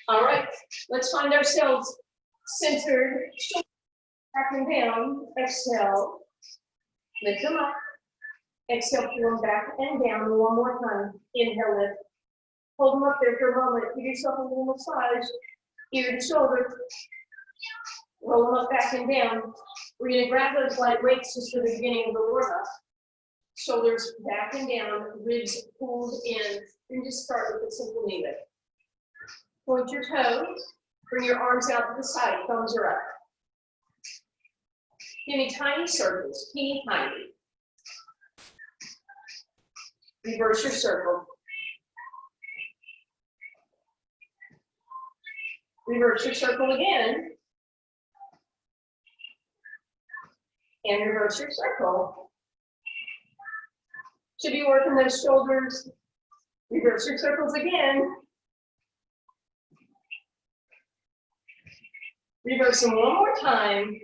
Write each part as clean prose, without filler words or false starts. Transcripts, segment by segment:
All right, let's find ourselves centered, back and down. Exhale, lift them up. Exhale, pull them back and down one more time. Inhale, lift. Hold them up there for a moment. Give yourself a little massage, ear to shoulder. Roll them up, back and down. We're going to grab those light weights just for the beginning of the warm-up. Shoulders back and down, ribs pulled in, and just start with a simple knee lift. Point your toes, bring your arms out to the side, thumbs are up. Give me tiny circles, teeny tiny. Reverse your circle. Reverse your circle again. And reverse your circle. Should be working those shoulders. Reverse your circles again. Reverse them one more time.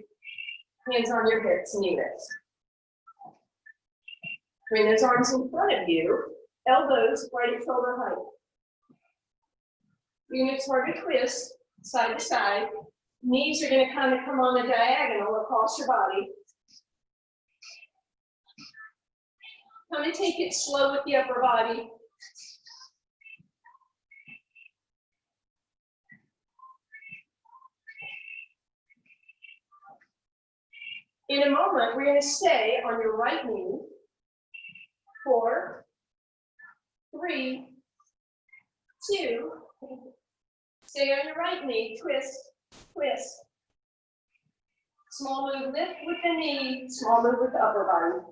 Hands on your hips, knee lifts. Bring those arms in front of you. Elbows right at shoulder height. You're going to target twist, side to side. Knees are going to kind of come on a diagonal across your body. Kind of take it slow with the upper body. In a moment, we're going to stay on your right knee. 4, 3, 2. Stay on your right knee. Twist, twist. Small move, lift with the knee. Small move with the upper body.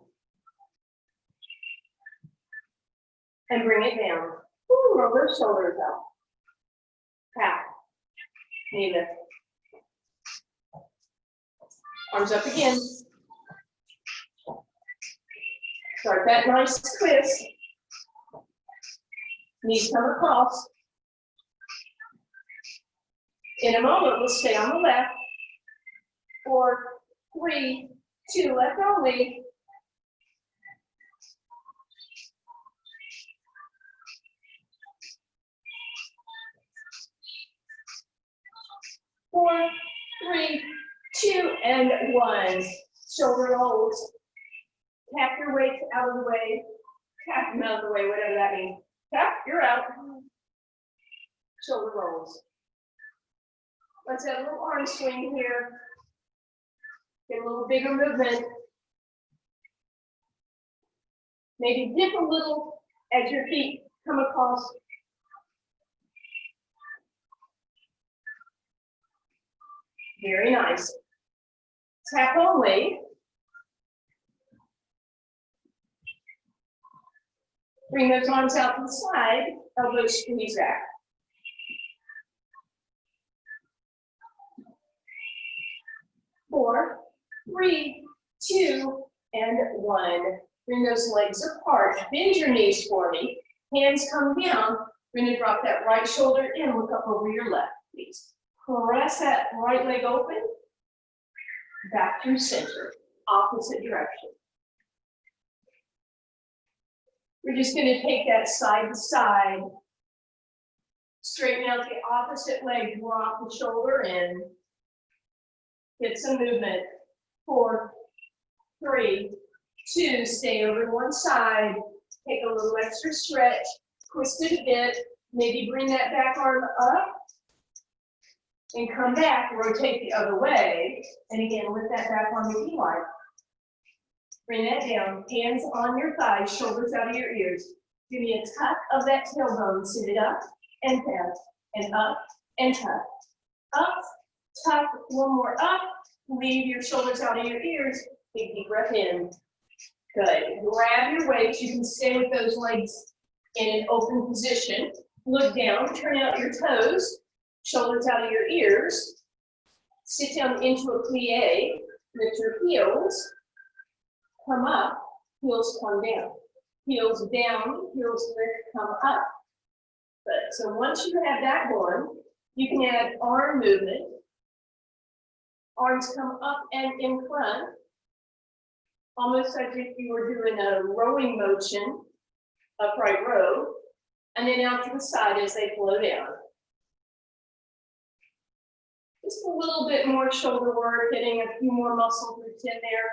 And bring it down. Ooh, roll those shoulders out. Tap. Knee lift. Arms up again. Start that nice twist. Knees come across. In a moment, we'll stay on the left. 4, 3, 2, left only. Four, 3, 2, and 1. Shoulder rolls. Tap your weights out of the way. Tap them out of the way, whatever that means. Tap, you're out. Shoulder rolls. Let's have a little arm swing here. Get a little bigger movement. Maybe dip a little as your feet come across. Very nice. Tap only. Bring those arms out to the side, elbows squeeze back. Four, 3, 2, and 1. Bring those legs apart. Bend your knees for me. Hands come down. We're going to drop that right shoulder in. Look up over your left, please. Press that right leg open. Back through center. Opposite direction. We're just going to take that side to side. Straighten out the opposite leg. Drop the shoulder in. Get some movement. 4, 3, 2. Stay over to one side. Take a little extra stretch. Twist it a bit. Maybe bring that back arm up. And come back. Rotate the other way. And again, lift that back arm if you like. Bring that down. Hands on your thighs. Shoulders out of your ears. Give me a tuck of that tailbone. Sit it up and down. And up and tuck. Up. Tuck, one more up, leave your shoulders out of your ears, big deep breath in. Good, grab your weights, you can stay with those legs in an open position. Look down, turn out your toes, shoulders out of your ears. Sit down into a plie, lift your heels, come up, heels come down. Heels down, heels lift, come up. Good, so once you have that going, you can add arm movement. Arms come up and in front, almost as if you were doing a rowing motion, upright row. And and then out to the side as they flow down. Just a little bit more shoulder work, getting a few more muscle groups in there.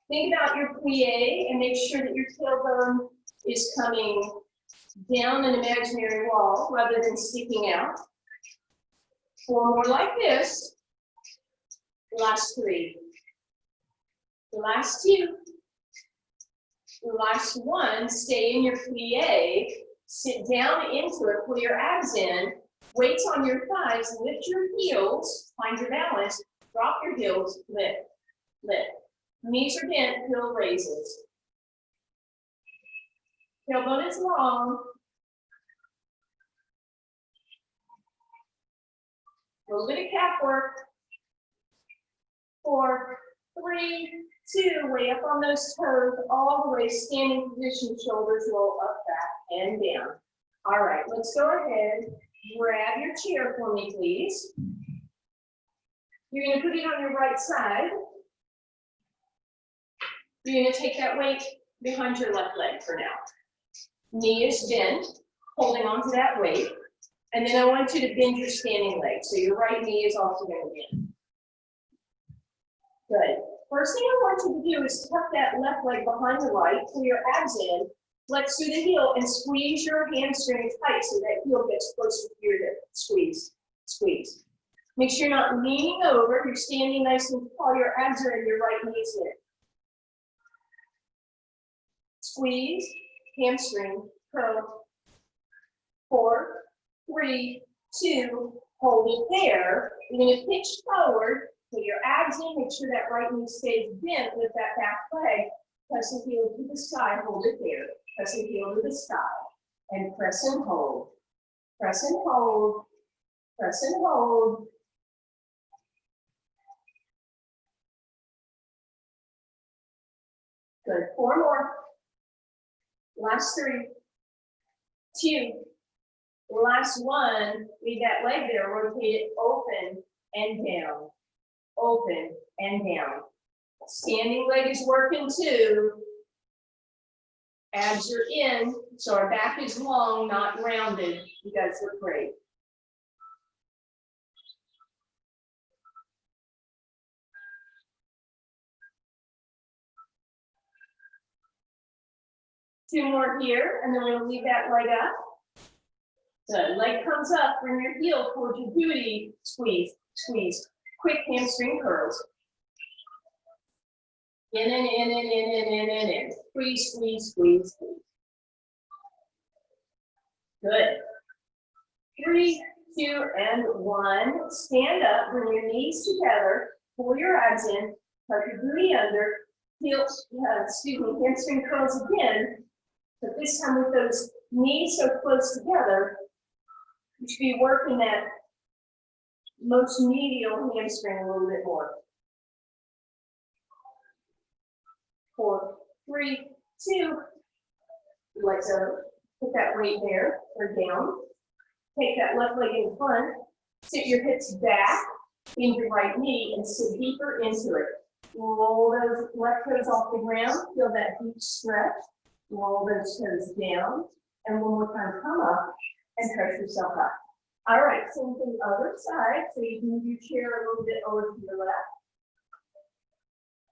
Think about your plie and make sure that your tailbone is coming down an imaginary wall rather than sticking out. 4 more like this. Last 3. The last 2. The last 1, stay in your plie, sit down into it, pull your abs in, weights on your thighs, lift your heels, find your balance, drop your heels, lift, lift. Knees are bent, heel raises. Tailbone is long. A little bit of calf work. 4, 3, 2, way up on those toes, all the way, standing position, shoulders roll up, back, and down. All right, let's go ahead, grab your chair for me, please. You're gonna put it on your right side. You're gonna take that weight behind your left leg for now. Knee is bent, holding onto that weight. And then I want you to bend your standing leg, so your right knee is also gonna bend. Good. First thing I want you to do is tuck that left leg behind the right, pull your abs in, flex through the heel, and squeeze your hamstring tight so that heel gets closer to your hip. Squeeze, squeeze. Make sure you're not leaning over, you're standing nice and tall, your abs are in, your right knee is in. Squeeze, hamstring, curl. 4, 3, 2, hold it there. You're gonna pitch forward. Put your abs in, make sure that right knee stays bent with that back leg. Press the heel to the sky, hold it there. Press the heel to the sky. And press and hold. Press and hold. Press and hold. Good. 4 more. Last 3. 2. Last 1. Leave that leg there. Rotate it open and down. Open and down. Standing leg is working too. Abs are in, so our back is long, not rounded. You guys look great. Two more here, and then we're gonna leave that leg up. So leg comes up, bring your heel towards your booty, squeeze, squeeze. Quick hamstring curls. In and in and in and in and in. Squeeze, squeeze, squeeze, squeeze. Good. 3, 2, and 1. Stand up, bring your knees together, pull your abs in, tuck your booty under, heel, hamstring curls again. But this time with those knees so close together, you should be working that most medial hamstring a little bit more. 4, 3, 2. Let go. Put that weight there or down. Take that left leg in front. Sit your hips back in your right knee and sit deeper into it. Roll those left toes off the ground. Feel that deep stretch. Roll those toes down. And one more time, come up and press yourself up. All right, same thing other side. So you can move your chair a little bit over to the left.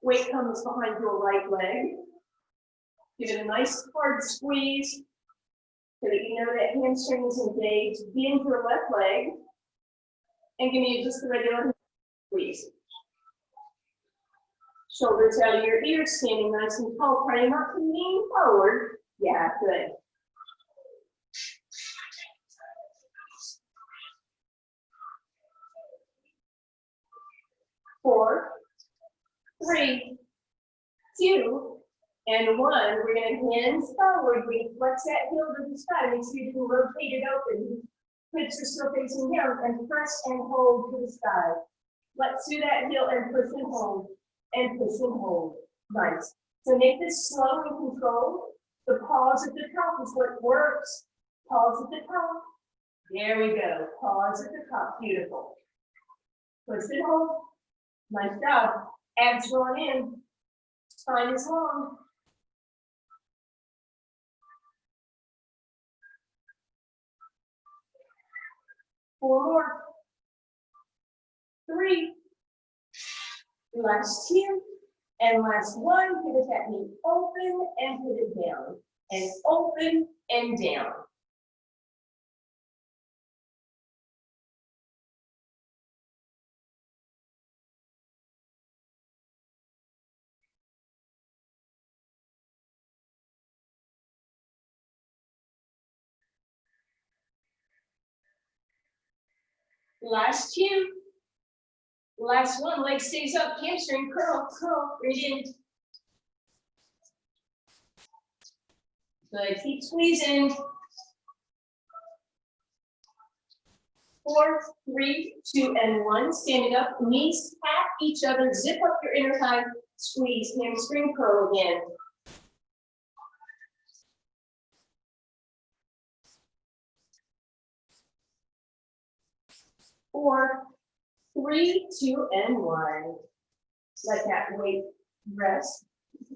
Weight comes behind your right leg. Give it a nice hard squeeze so that you know that hamstring is engaged. Bend your left leg and give me just a regular squeeze. Shoulders out of your ears, standing nice and tall. Try not to lean forward. Yeah, good. Four, 3, 2, and 1. We're going to hinge forward. We flex that heel to the sky. Make sure you can rotate it open. Hips are still facing down and press and hold to the sky. Let's do that heel and push and hold and push and hold. Nice. So make this slow and controlled. The pause at the top is what works. Pause at the top. There we go. Pause at the top. Beautiful. Push and hold. Nice job. Abs drawn in. Spine is long. 4 more. 3. Last 2. And last 1. Pivot that knee open and pivot down. And open and down. Last 2. Last 1. Leg stays up. Hamstring curl, curl. Breathe in. Good. Keep squeezing. 4, 3, 2, and 1. Stand it up. Knees tap each other. Zip up your inner thigh. Squeeze. Hamstring curl again. 4, 3, 2, and 1. Let that weight rest.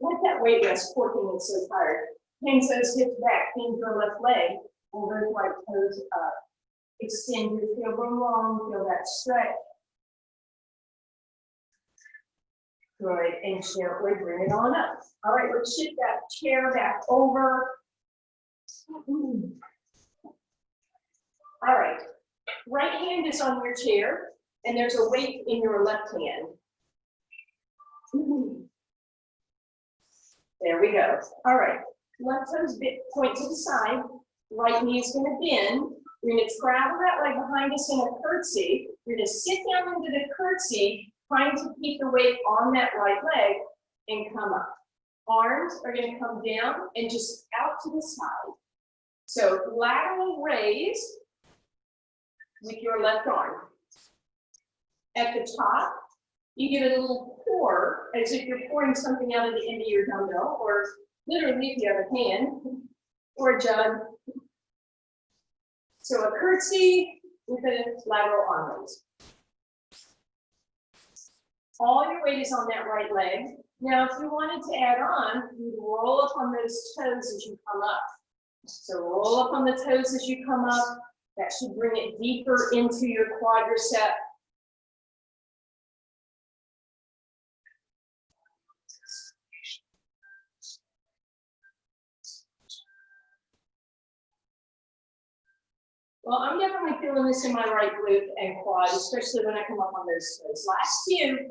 Let that weight rest. Poor thing is so tired. Hands those hips back. Bend your left leg. Pull those right toes up. Extend your tailbone long. Feel that stretch. Good. And gently bring it on up. All right, let's shift that chair back over. All right. Right hand is on your chair, and there's a weight in your left hand. There we go. All right. Left toes point to the side. Right knee is going to bend. We're going to travel that leg behind us in a curtsy. We're going to sit down into the curtsy, trying to keep the weight on that right leg and come up. Arms are going to come down and just out to the side. So lateral raise with your left arm. At the top, you give it a little pour, as if you're pouring something out of the end of your dumbbell, or literally if you have a pan, or a jug. So a curtsy with a lateral arm raise. All your weight is on that right leg. Now, if you wanted to add on, you roll up on those toes as you come up. So roll up on the toes as you come up. That should bring it deeper into your quadricep. Well, I'm definitely feeling this in my right glute and quad, especially when I come up on those toes. Last few.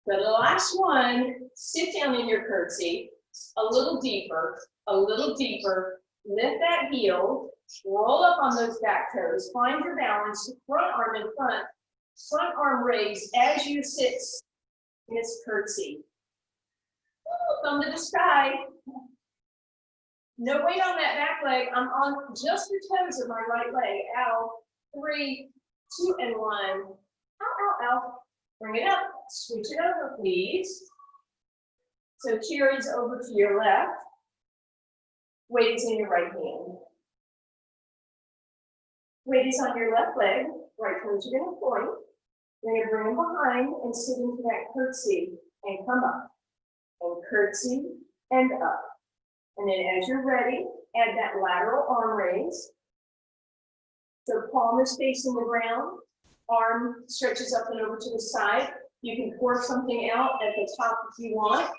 For the last one, sit down in your curtsy, a little deeper, lift that heel, roll up on those back toes, find your balance, front arm in front arm raise as you sit in this curtsy. Thumb to the sky. No weight on that back leg. I'm on just the toes of my right leg. Out. 3, 2, and 1. Out, out, out. Bring it up. Switch it over, please. So chair is over to your left. Weight is in your right hand. Weight is on your left leg. Right toes are going to point. You're going to bring them behind and sit into that curtsy and come up. And curtsy and up. And then as you're ready, add that lateral arm raise. So palm is facing the ground, arm stretches up and over to the side. You can pour something out at the top if you want.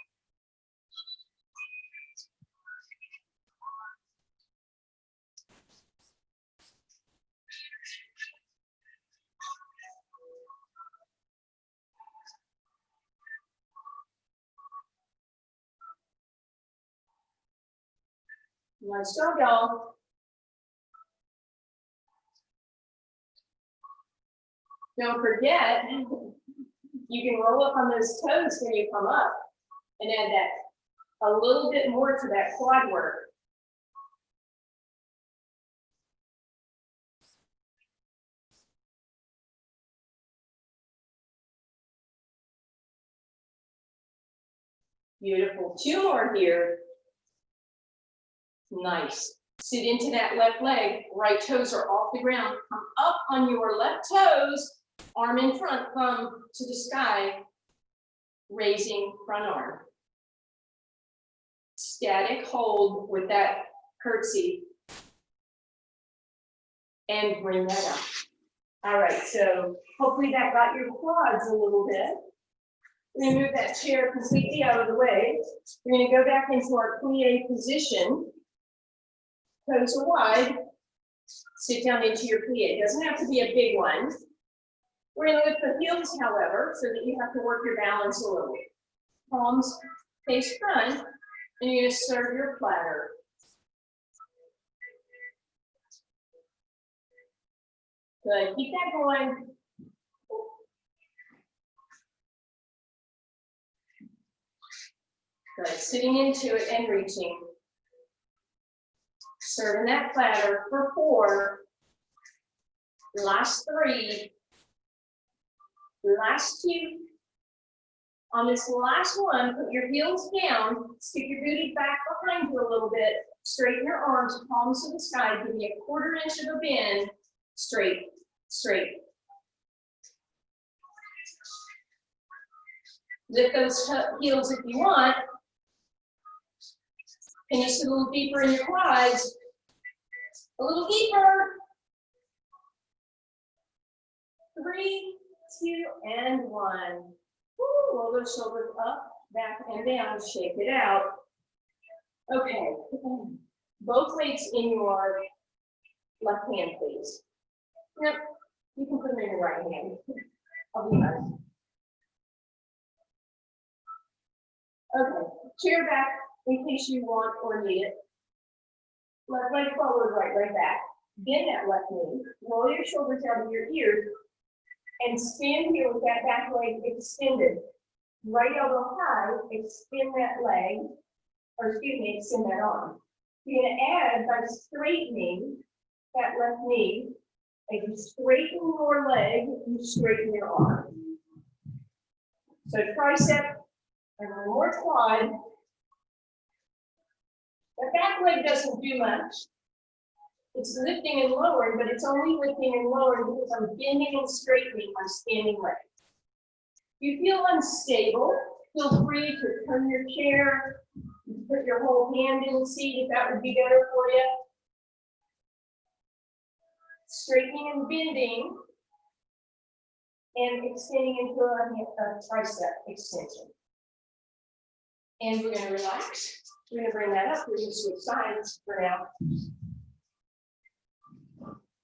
Nice job, y'all. Don't forget, you can roll up on those toes when you come up and add that a little bit more to that quad work. Beautiful. 2 more here. Nice. Sit into that left leg. Right toes are off the ground. Come up on your left toes. Arm in front, thumb to the sky. Raising front arm. Static hold with that curtsy. and bring that up. All right, so hopefully that got your quads a little bit. We're gonna move that chair completely out of the way. We're gonna go back into our plie position. Toes are wide. Sit down into your plie. It doesn't have to be a big one. We're gonna lift the heels, however, so that you have to work your balance a little. Palms face front, and you're gonna serve your platter. Good, keep that going. Good, sitting into it and reaching. Serving that platter for 4. Last 3. Last 2. On this last one, put your heels down, stick your booty back behind you a little bit, straighten your arms, palms to the sky, give me a 1/4 inch of a bend, straight, straight. Lift those heels if you want. Can you sit a little deeper in your quads? A little deeper. 3, 2, and 1. Woo, roll those shoulders up, back, and down. Shake it out. Okay. Both weights in your left hand, please. Yep. You can put them in your right hand. I'll be nice. Okay. Chair back in case you want or need it. Left leg forward, right leg back. Bend that left knee. Roll your shoulders out of your ears. And stand here with that back leg extended. Right elbow high, extend that leg, or excuse me, extend that arm. You're going to add by straightening that left knee. As you straighten your leg, you straighten your arm. So tricep and one more quad. The back leg doesn't do much. It's lifting and lowering, but it's only lifting and lowering because I'm bending and straightening my standing leg. If you feel unstable, feel free to turn your chair, put your whole hand in the seat if that would be better for you. Straightening and bending, and extending into a tricep extension. And we're going to relax. We're going to bring that up. We're going to switch sides for now.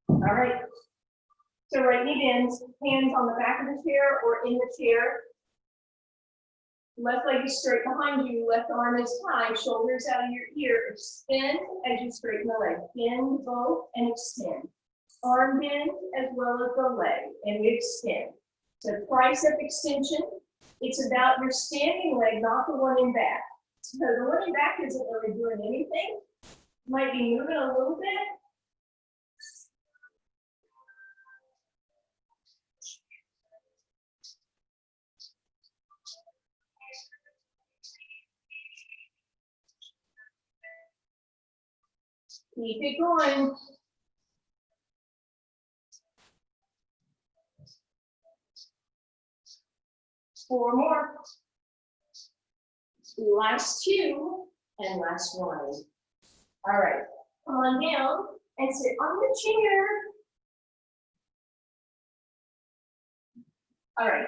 All right. So right knee bends, hands on the back of the chair or in the chair. Left leg is straight behind you, left arm is high, shoulders out of your ear. Extend as you straighten the leg. Bend both and extend. Arm bend as well as the leg, and we extend. So tricep extension, it's about your standing leg, not the one in back. So the one in back isn't really doing anything. Might be moving a little bit. Keep it going. Four more. Last 2 and last 1. All right, come on down and sit on the chair. All right.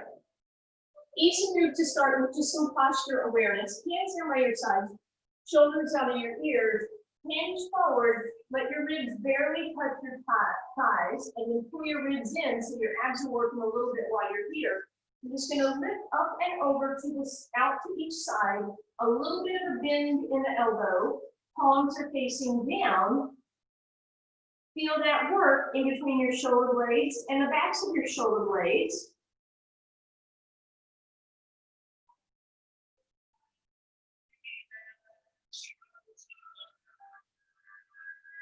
Easy move to start with just some posture awareness. Hands down by your sides, shoulders out of your ears. Hinge forward, let your ribs barely touch your thighs, and then pull your ribs in so your abs are working a little bit while you're here. You're just going to lift up and over to this, out to each side, a little bit of a bend in the elbow, palms are facing down. Feel that work in between your shoulder blades and the backs of your shoulder blades.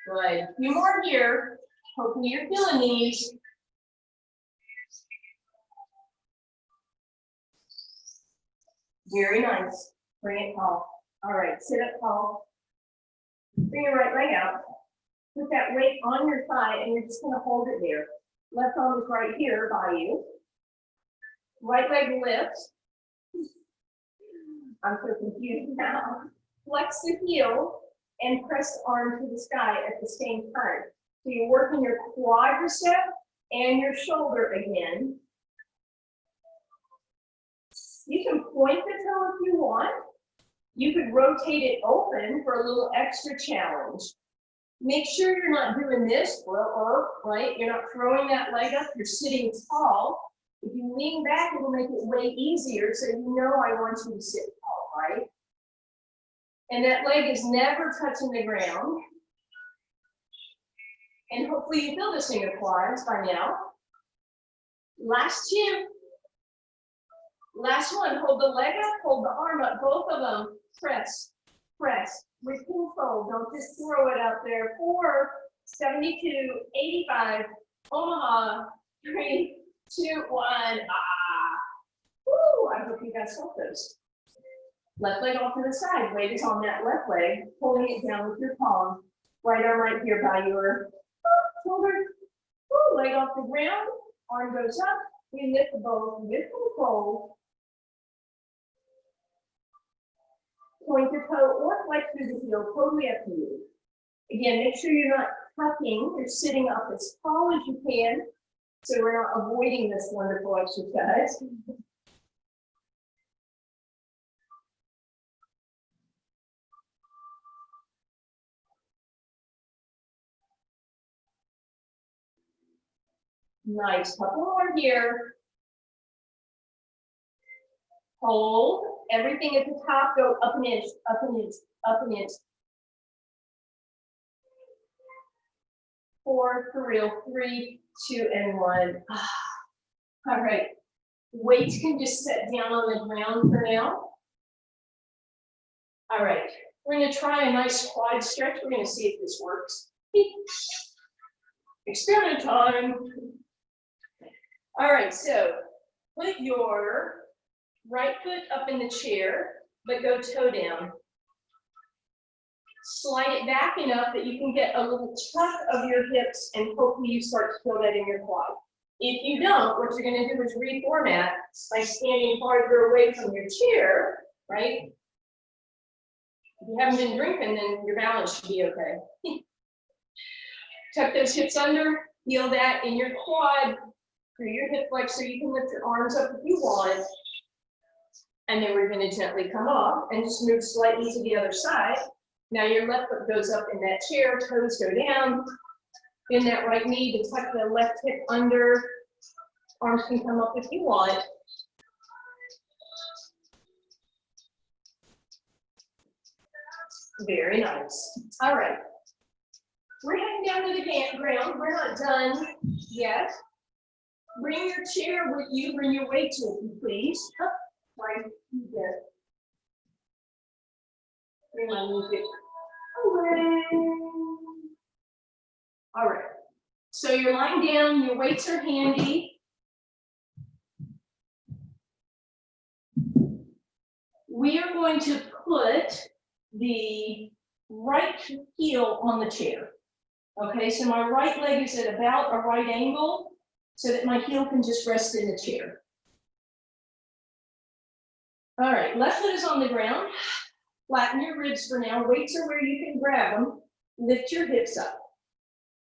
Good. A few more here. Hopefully you're feeling these. Very nice. Bring it tall. All right, sit up tall. Bring your right leg out. Put that weight on your thigh and you're just going to hold it there. Left arm is right here by you. Right leg lifts. I'm so confused now. Flex the heel and press the arm to the sky at the same time. So you're working your quadricep and your shoulder again. You can point the toe if you want. You could rotate it open for a little extra challenge. Make sure you're not doing this, right? You're not throwing that leg up, you're sitting tall. If you lean back, it'll make it way easier, so you know I want you to sit tall, right? And that leg is never touching the ground. And hopefully you feel this in your quads by now. Last two. Last one, hold the leg up, hold the arm up, both of them. Press, press, with control. Don't just throw it out there. 4, 72, 85, Omaha, 3, 2, 1. Woo, I hope you guys felt those. Left leg off to the side. Weight is on that left leg, holding it down with your palm. Right arm right here by your shoulder. Woo, leg off the ground, arm goes up. We lift both with control. Point the toe or flex through the heel, totally up to you. Again, make sure you're not tucking, you're sitting up as tall as you can, so we're not avoiding this wonderful exercise. Nice, couple more here. Hold, everything at the top, go up an inch, up an inch, up an inch. 4, for real, 3, 2, and 1. All right, weights can just set down on the ground for now. All right, we're gonna try a nice quad stretch. We're gonna see if this works. Experiment time. All right, so put your right foot up in the chair, but go toe down. Slide it back enough that you can get a little tuck of your hips, and hopefully you start to feel that in your quad. If you don't, what you're gonna do is reformat by standing farther away from your chair, right? If you haven't been drinking, then your balance should be okay. Tuck those hips under, feel that in your quad, through your hip flexor. You can lift your arms up if you want. And then we're going to gently come off and just move slightly to the other side. Now your left foot goes up in that chair, toes go down. Bend that right knee to tuck the left hip under. Arms can come up if you want. Very nice. All right. We're heading down to the ground. We're not done yet. Bring your chair with you. Bring your weights with you, please. Right here. Bring my music away. All right. So you're lying down. Your weights are handy. We are going to put the right heel on the chair. Okay, so my right leg is at about a right angle so that my heel can just rest in the chair. All right, left foot is on the ground. Flatten your ribs for now. Weights are where you can grab them. Lift your hips up.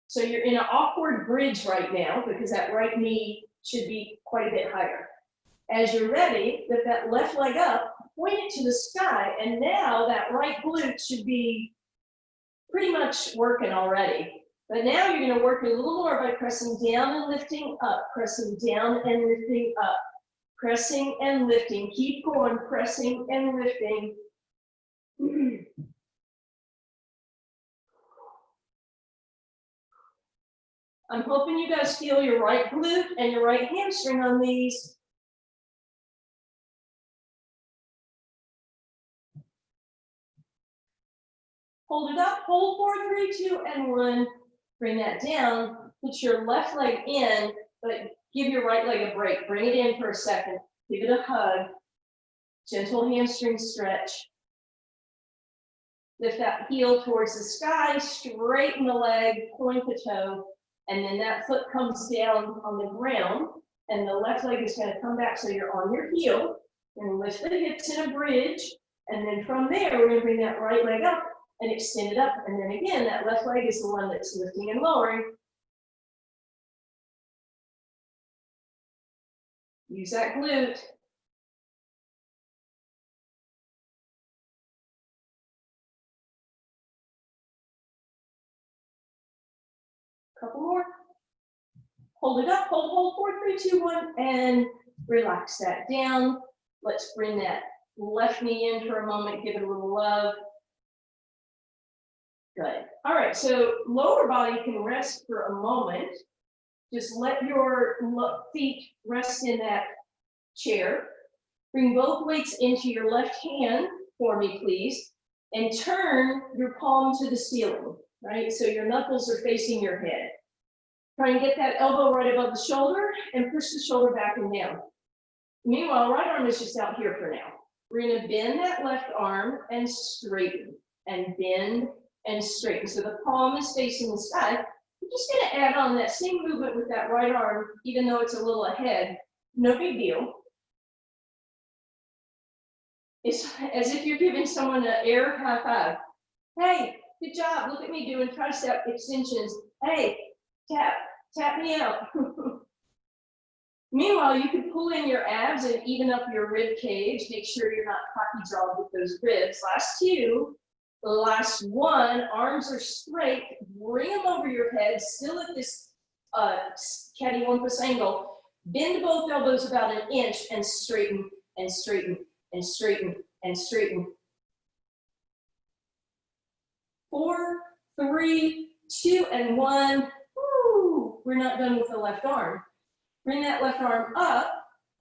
So you're in an awkward bridge right now because that right knee should be quite a bit higher. As you're ready, lift that left leg up, point it to the sky, and now that right glute should be pretty much working already. But now you're going to work it a little more by pressing down and lifting up, pressing down and lifting up, pressing and lifting. Keep going, pressing and lifting. I'm hoping you guys feel your right glute and your right hamstring on these. Hold it up, hold 4, 3, 2, and 1. Bring that down, put your left leg in, but give your right leg a break. Bring it in for a second, give it a hug. Gentle hamstring stretch. Lift that heel towards the sky, straighten the leg, point the toe, and then that foot comes down on the ground, and the left leg is going to come back so you're on your heel, and lift the hips in a bridge, and then from there, we're going to bring that right leg up, and extend it up. And then again, that left leg is the one that's lifting and lowering. Use that glute. Couple more. Hold it up, hold, 4, 3, 2, 1, and relax that down. Let's bring that left knee in for a moment, give it a little love. Good. All right, so lower body can rest for a moment. Just let your feet rest in that chair. Bring both weights into your left hand for me, please, and turn your palm to the ceiling, right? So your knuckles are facing your head. Try and get that elbow right above the shoulder and push the shoulder back and down. Meanwhile, right arm is just out here for now. We're gonna bend that left arm and straighten, and bend and straighten. So the palm is facing the sky. I'm just gonna add on that same movement with that right arm, even though it's a little ahead. No big deal. It's as if you're giving someone an air high five. Hey, good job, look at me doing tricep extensions. Hey, tap me out. Meanwhile, you can pull in your abs and even up your rib cage. Make sure you're not cocky jawed with those ribs. Last 2, last 1, arms are straight. Bring them over your head, still at this cattywampus angle. Bend both elbows about an inch and straighten and straighten and straighten and straighten. 4, 3, 2, and 1. Woo! We're not done with the left arm. Bring that left arm up,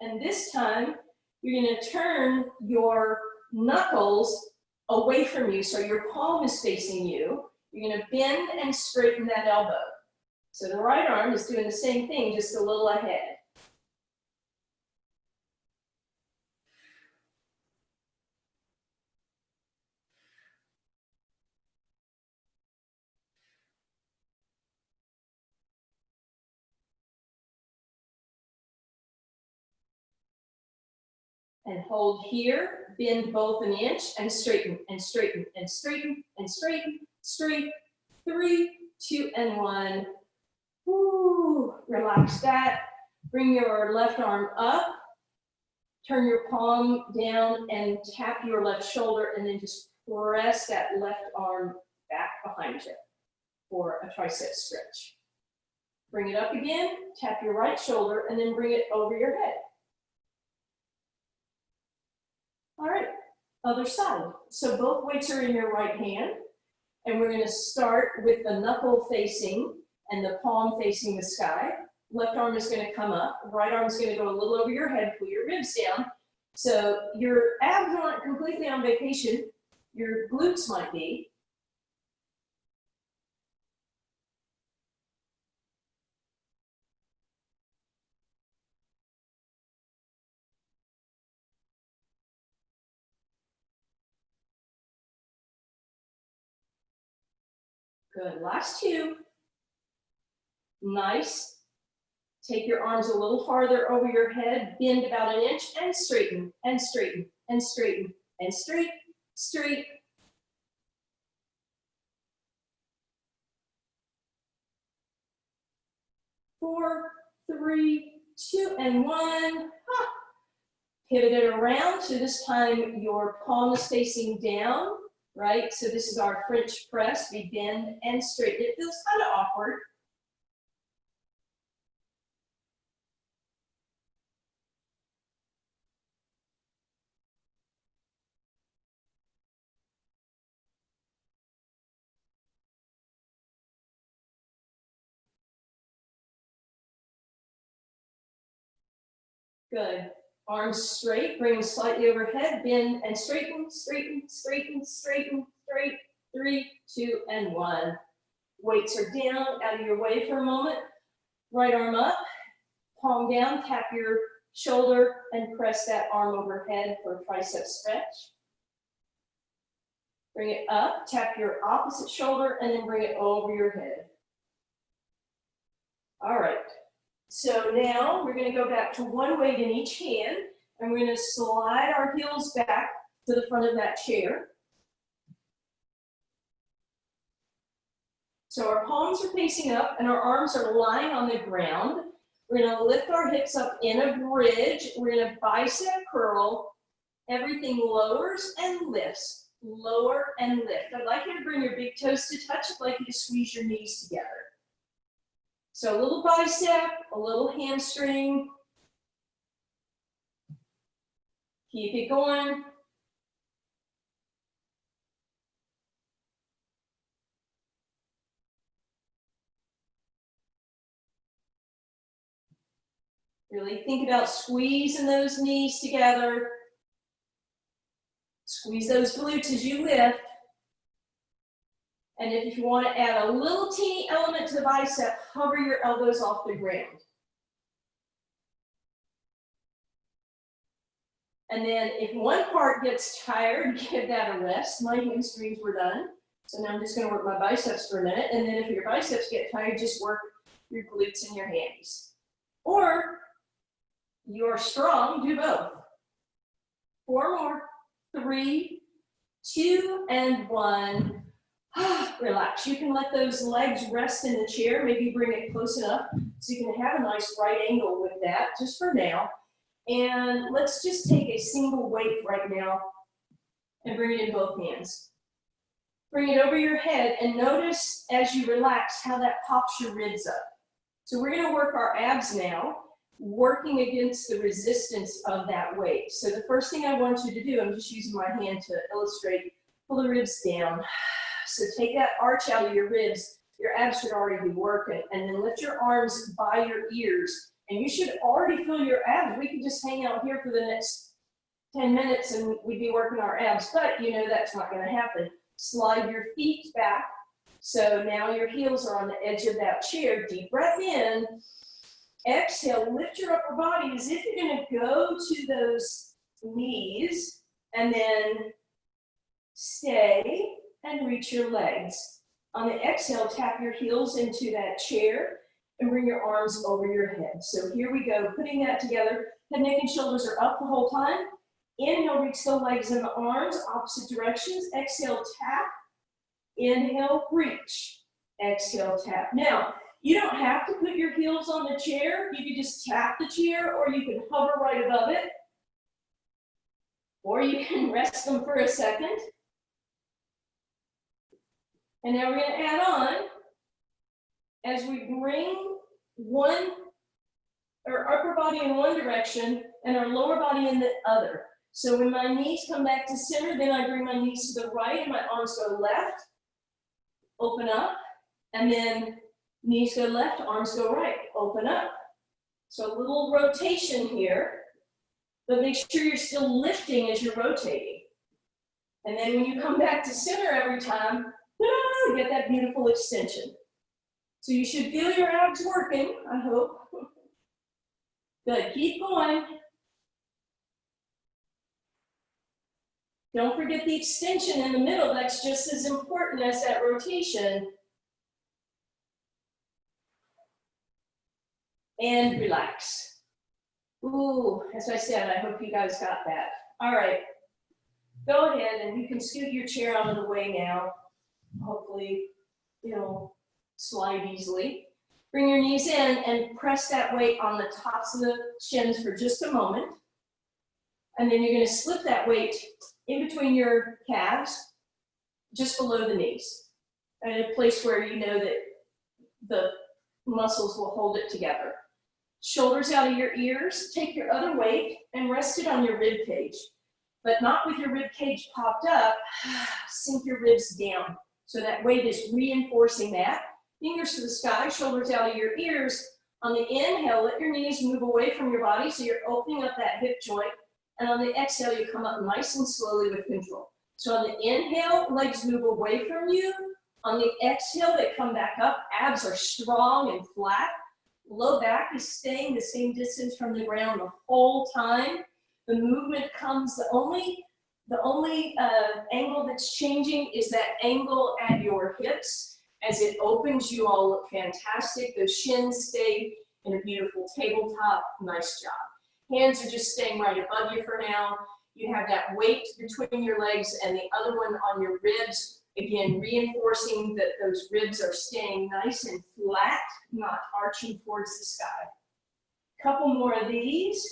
and this time you're going to turn your knuckles away from you, so your palm is facing you. You're going to bend and straighten that elbow. So the right arm is doing the same thing, just a little ahead. And hold here, bend both an inch, and straighten, and straighten, and straighten, and straighten, straight. 3, 2, and 1. Woo, relax that. Bring your left arm up, turn your palm down and tap your left shoulder, and then just press that left arm back behind you for a tricep stretch. Bring it up again, tap your right shoulder, and then bring it over your head. All right, other side. So both weights are in your right hand, and we're going to start with the knuckle facing and the palm facing the sky. Left arm is going to come up, right arm is going to go a little over your head, pull your ribs down. So your abs aren't completely on vacation, your glutes might be. Good, last 2. Nice. Take your arms a little farther over your head, bend about an inch, and straighten, and straighten, and straighten, and straight, straight. 4, 3, 2, and 1. Pivot it around, so this time your palm is facing down, right? So this is our French press. We bend and straighten. It feels kind of awkward. Good. Arms straight, bring them slightly overhead, bend and straighten, straighten, straighten, straighten, straight. 3, 2, and 1. Weights are down, out of your way for a moment. Right arm up, palm down, tap your shoulder, and press that arm overhead for a tricep stretch. Bring it up, tap your opposite shoulder, and then bring it over your head. All right. So now we're going to go back to one weight in each hand, and we're going to slide our heels back to the front of that chair. So our palms are facing up and our arms are lying on the ground. We're gonna lift our hips up in a bridge. We're gonna bicep curl. Everything lowers and lifts, lower and lift. I'd like you to bring your big toes to touch. I'd like you to squeeze your knees together. So a little bicep, a little hamstring. Keep it going. Really think about squeezing those knees together. Squeeze those glutes as you lift. And if you want to add a little teeny element to the bicep, hover your elbows off the ground. And then if one part gets tired, give that a rest. My hamstrings were done. So now I'm just going to work my biceps for a minute. And then if your biceps get tired, just work your glutes and your hammies. Or you're strong, do both. 4 more. 3, 2, and 1. Relax. You can let those legs rest in the chair. Maybe bring it close enough so you can have a nice right angle with that, just for now. And let's just take a single weight right now and bring it in both hands. Bring it over your head and notice as you relax how that pops your ribs up. So we're going to work our abs now, working against the resistance of that weight. So the first thing I want you to do, I'm just using my hand to illustrate, pull the ribs down. So take that arch out of your ribs. Your abs should already be working. And then lift your arms by your ears. And you should already feel your abs. We could just hang out here for the next 10 minutes and we'd be working our abs. But you know that's not going to happen. Slide your feet back. So now your heels are on the edge of that chair. Deep breath in. Exhale, lift your upper body as if you're going to go to those knees. And then stay and reach your legs. On the exhale, tap your heels into that chair and bring your arms over your head. So here we go, putting that together. Head, neck, and shoulders are up the whole time. Inhale, reach the legs and the arms, opposite directions. Exhale, tap. Inhale, reach. Exhale, tap. Now, you don't have to put your heels on the chair. You can just tap the chair, or you can hover right above it. Or you can rest them for a second. And now we're going to add on, as we bring our upper body in one direction and our lower body in the other. So when my knees come back to center, then I bring my knees to the right and my arms go left, open up, and then knees go left, arms go right, open up. So a little rotation here, but make sure you're still lifting as you're rotating. And then when you come back to center every time, get that beautiful extension. So you should feel your abs working, I hope. Good, keep going. Don't forget the extension in the middle. That's just as important as that rotation. And relax. Ooh, as I said, I hope you guys got that. All right, go ahead and you can scoot your chair out of the way now. Hopefully it'll slide easily. Bring your knees in and press that weight on the tops of the shins for just a moment. And then you're going to slip that weight in between your calves, just below the knees, at a place where you know that the muscles will hold it together. Shoulders out of your ears. Take your other weight and rest it on your rib cage, but not with your rib cage popped up. Sink your ribs down. So that weight is reinforcing that. Fingers to the sky, shoulders out of your ears. On the inhale, let your knees move away from your body so you're opening up that hip joint. And on the exhale, you come up nice and slowly with control. So on the inhale, legs move away from you. On the exhale, they come back up. Abs are strong and flat. Low back is staying the same distance from the ground the whole time. The movement comes, the only angle that's changing is that angle at your hips. As it opens, you all look fantastic. Those shins stay in a beautiful tabletop. Nice job. Hands are just staying right above you for now. You have that weight between your legs and the other one on your ribs. Again, reinforcing that those ribs are staying nice and flat, not arching towards the sky. Couple more of these.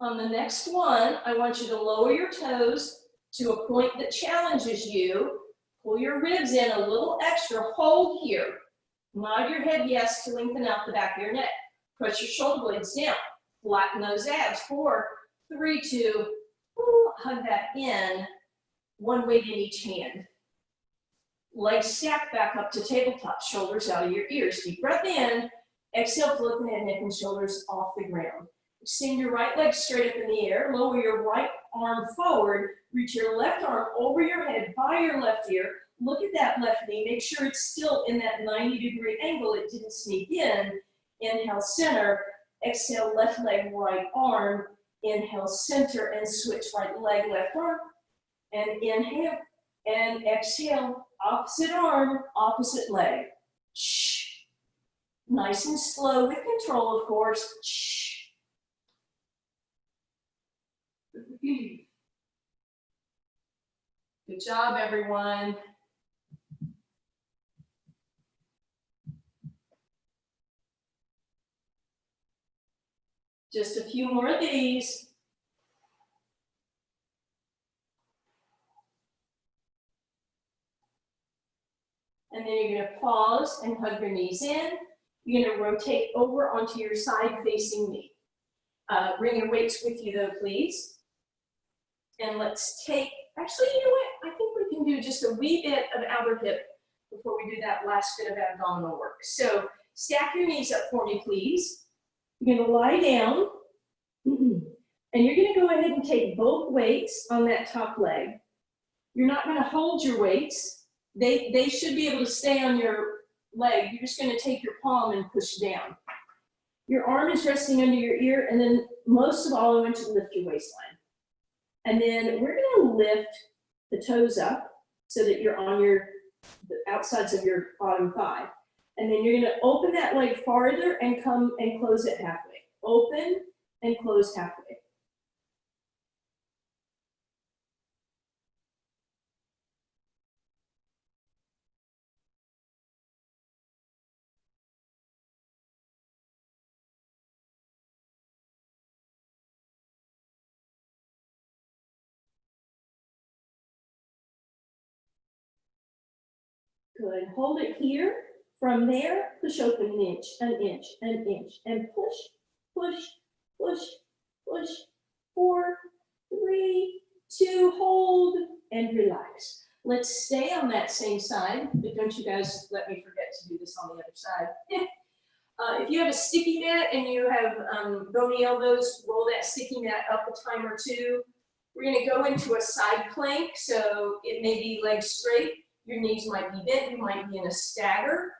On the next one, I want you to lower your toes to a point that challenges you. Pull your ribs in a little extra, hold here. Nod your head yes to lengthen out the back of your neck. Press your shoulder blades down. Flatten those abs. 4, 3, 2, hug that in. One weight in each hand. Legs stacked back up to tabletop, shoulders out of your ears. Deep breath in. Exhale, float the head, neck, and shoulders off the ground. Extend your right leg straight up in the air. Lower your right arm forward. Reach your left arm over your head by your left ear. Look at that left knee. Make sure it's still in that 90-degree angle. It didn't sneak in. Inhale, center. Exhale, left leg, right arm. Inhale, center, and switch right leg, left arm. And inhale, and exhale, opposite arm, opposite leg. Shh. Nice and slow with control, of course. Shh. Good job, everyone. Just a few more of these. And then you're going to pause and hug your knees in. You're going to rotate over onto your side facing knee. Bring your weights with you though, please. And let's take, actually, you know what? I think we can do just a wee bit of outer hip before we do that last bit of abdominal work. So stack your knees up for me, please. You're going to lie down. And you're going to go ahead and take both weights on that top leg. You're not going to hold your weights. They should be able to stay on your leg. You're just going to take your palm and push down. Your arm is resting under your ear, and then most of all, I want you to lift your waistline. And then we're going to lift the toes up so that you're on the outsides of your bottom thigh. And then you're going to open that leg farther and come and close it halfway. Open and close halfway. Good. Hold it here. From there, push open an inch, an inch, an inch, and push, push, push, push. 4, 3, 2, hold, and relax. Let's stay on that same side, but don't you guys let me forget to do this on the other side. If you have a sticky mat and you have bony elbows, roll that sticky mat up a time or two. We're going to go into a side plank, so it may be legs straight. Your knees might be bent, you might be in a stagger.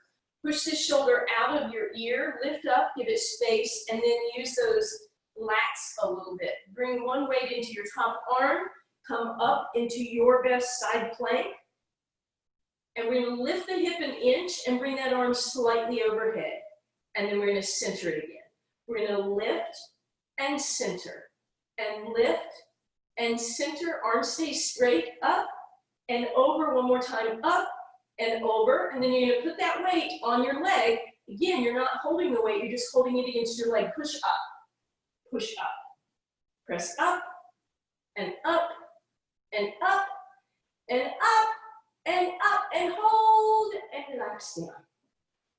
Push the shoulder out of your ear, lift up, give it space, and then use those lats a little bit. Bring one weight into your top arm, come up into your best side plank. And we're going to lift the hip an inch and bring that arm slightly overhead. And then we're going to center it again. We're going to lift and center, and lift and center. Arm stays straight, up and over. One more time, up and over. And then you're going to put that weight on your leg. Again, you're not holding the weight, you're just holding it against your leg. Push up, push up. Press up and up and up and up and up and hold and relax down.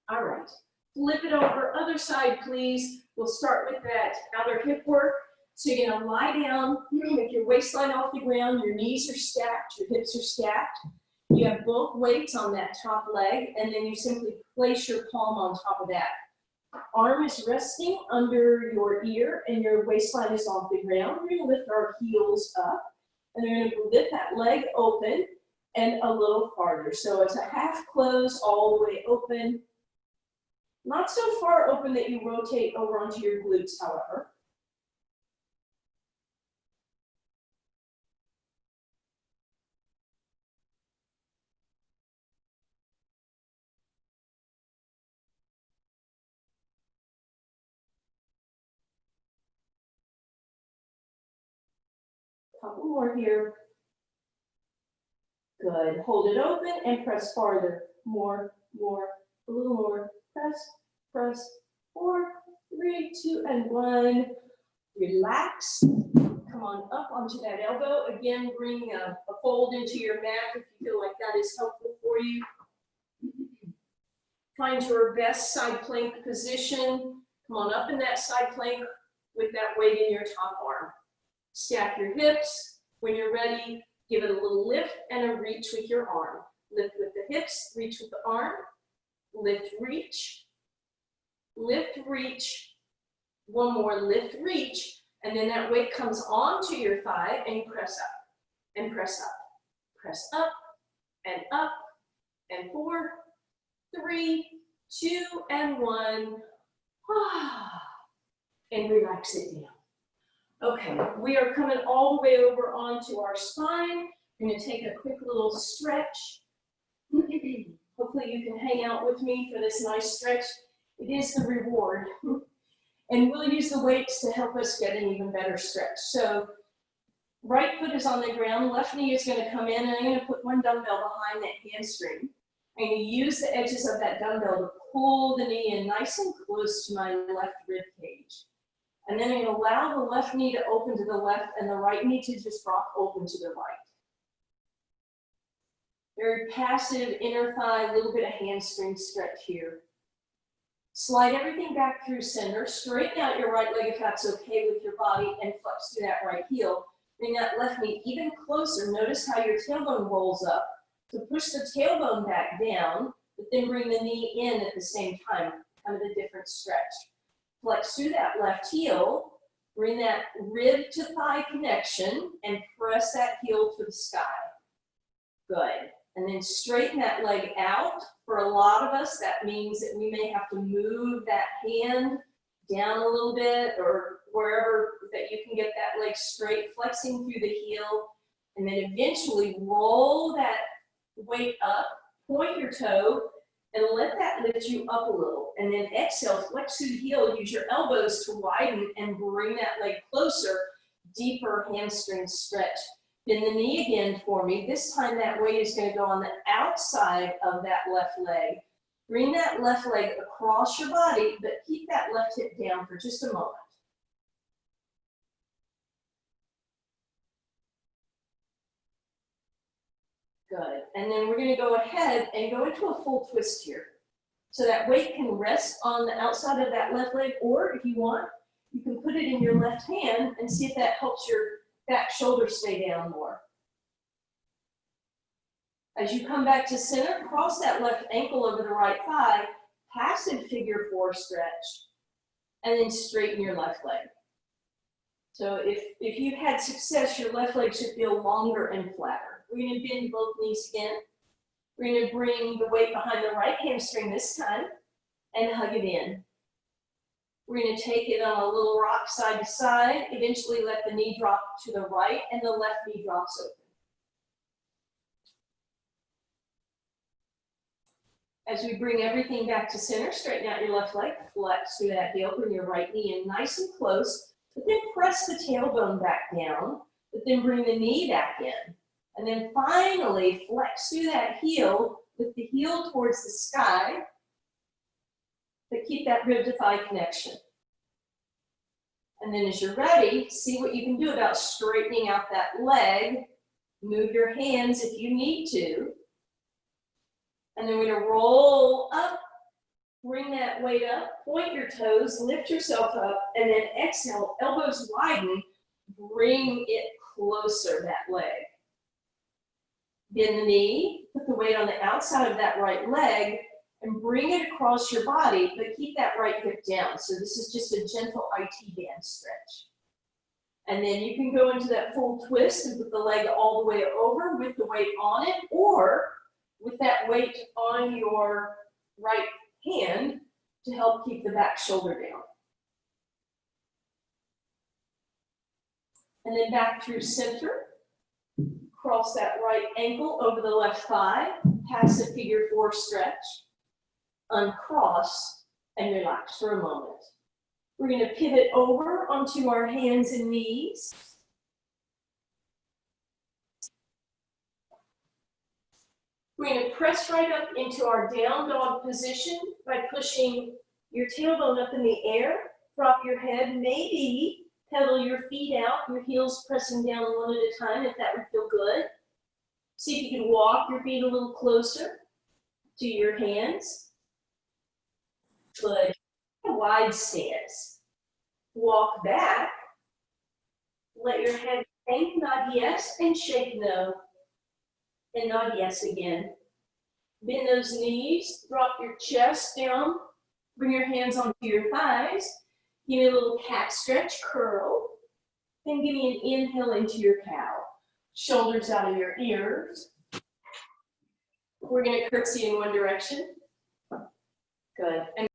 All right, flip it over, other side please. We'll start with that outer hip work. So you're gonna lie down with your waistline off the ground, your knees are stacked, your hips are stacked. You have both weights on that top leg, and then you simply place your palm on top of that. Arm is resting under your ear and your waistline is off the ground. We're gonna lift our heels up, and we're gonna lift that leg open and a little farther. So it's a half close all the way open. Not so far open that you rotate over onto your glutes, however. Couple more here. Good. Hold it open and press farther. More, a little more. Press. 4, 3, 2, and 1. Relax. Come on up onto that elbow. Again, bring a fold into your mat if you feel like that is helpful for you. Find your best side plank position. Come on up in that side plank with that weight in your top arm. Stack your hips. When you're ready, give it a little lift and a reach with your arm. Lift with the hips, reach with the arm. Lift, reach. Lift, reach. One more, lift, reach. And then that weight comes onto your thigh and you press up and press up. Press up and up and 4, 3, 2, and 1. And relax it down. Okay, we are coming all the way over onto our spine. I'm going to take a quick little stretch. Hopefully you can hang out with me for this nice stretch. It is the reward. And we'll use the weights to help us get an even better stretch. So right foot is on the ground, left knee is going to come in, and I'm going to put one dumbbell behind that hamstring. I'm going to use the edges of that dumbbell to pull the knee in nice and close to my left rib cage. And then I'm going to allow the left knee to open to the left and the right knee to just rock open to the right. Very passive inner thigh, a little bit of hamstring stretch here. Slide everything back through center. Straighten out your right leg if that's okay with your body and flex through that right heel. Bring that left knee even closer. Notice how your tailbone rolls up. So push the tailbone back down, but then bring the knee in at the same time, kind of a different stretch. Flex through that left heel, bring that rib to thigh connection, and press that heel to the sky. Good. And then straighten that leg out. For a lot of us, that means that we may have to move that hand down a little bit or wherever that you can get that leg straight, flexing through the heel, and then eventually roll that weight up, point your toe, and let that lift you up a little. And then exhale, flex through the heel, use your elbows to widen and bring that leg closer, deeper hamstring stretch. Bend the knee again for me. This time that weight is going to go on the outside of that left leg. Bring that left leg across your body, but keep that left hip down for just a moment. Good. And then we're going to go ahead and go into a full twist here. So that weight can rest on the outside of that left leg, or if you want, you can put it in your left hand and see if that helps your back shoulder stay down more. As you come back to center, cross that left ankle over the right thigh, passive figure 4 stretch, and then straighten your left leg. So if you've had success, your left leg should feel longer and flatter. We're going to bend both knees again. We're going to bring the weight behind the right hamstring this time and hug it in. We're going to take it on a little rock side to side, eventually let the knee drop to the right and the left knee drops open. As we bring everything back to center, straighten out your left leg, flex through that heel, bring your right knee in nice and close, but then press the tailbone back down, but then bring the knee back in. And then finally, flex through that heel with the heel towards the sky, but keep that rib to thigh connection. And then as you're ready, see what you can do about straightening out that leg. Move your hands if you need to. And then we're going to roll up, bring that weight up, point your toes, lift yourself up, and then exhale, elbows widen, bring it closer, that leg. Bend the knee, put the weight on the outside of that right leg, and bring it across your body, but keep that right hip down. So this is just a gentle IT band stretch. And then you can go into that full twist and put the leg all the way over with the weight on it, or with that weight on your right hand to help keep the back shoulder down. And then back through center. Cross that right ankle over the left thigh, passive figure 4 stretch, uncross, and relax for a moment. We're going to pivot over onto our hands and knees. We're going to press right up into our down dog position by pushing your tailbone up in the air. Drop your head, maybe pedal your feet out, your heels pressing down one at a time if that would feel good. See if you can walk your feet a little closer to your hands. Good. Wide stance. Walk back. Let your head hang, nod yes, and shake no. And nod yes again. Bend those knees, drop your chest down, bring your hands onto your thighs. Give me a little cat stretch, curl. Then give me an inhale into your cow. Shoulders out of your ears. We're going to curtsy in one direction. Good. And